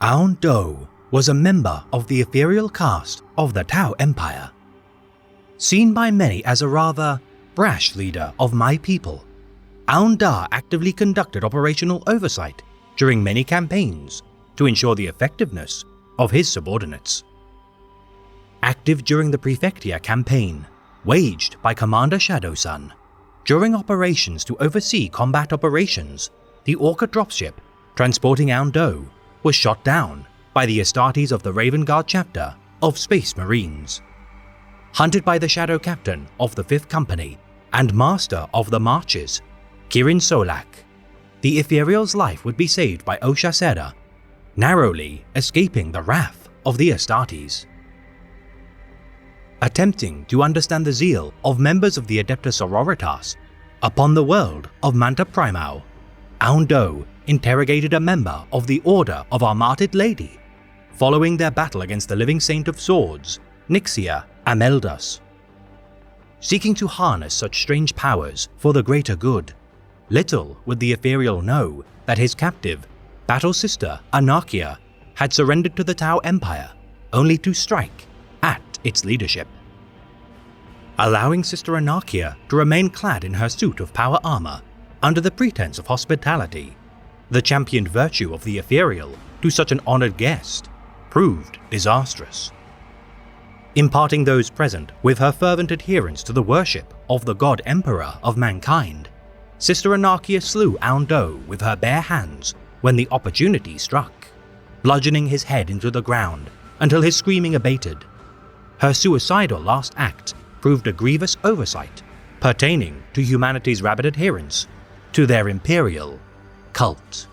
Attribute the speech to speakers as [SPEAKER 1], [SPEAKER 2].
[SPEAKER 1] Aun Do was a member of the ethereal caste of the Tao Empire. Seen by many as a rather brash leader of my people, Aun Da actively conducted operational oversight during many campaigns to ensure the effectiveness of his subordinates. Active during the Prefectia campaign, waged by Commander Shadow Sun, during operations to oversee combat operations, the Orca dropship transporting Aun Do was shot down by the Astartes of the Raven Guard chapter of Space Marines. Hunted by the Shadow Captain of the 5th Company and Master of the Marches, Kirin Solak, the Ethereal's life would be saved by Osha Sera, narrowly escaping the wrath of the Astartes. Attempting to understand the zeal of members of the Adeptus Sororitas upon the world of Manta Primao, Aun Do interrogated a member of the Order of Armated Lady, following their battle against the Living Saint of Swords, Nixia Ameldas. Seeking to harness such strange powers for the greater good, little would the Ethereal know that his captive, battle sister Anarchia, had surrendered to the Tau Empire only to strike at its leadership. Allowing Sister Anarchia to remain clad in her suit of power armor under the pretense of hospitality, the championed virtue of the Ethereal to such an honored guest proved disastrous. Imparting those present with her fervent adherence to the worship of the God Emperor of mankind, Sister Anarchia slew Aun Do with her bare hands when the opportunity struck, bludgeoning his head into the ground until his screaming abated. Her suicidal last act proved a grievous oversight pertaining to humanity's rabid adherence to their imperial cult.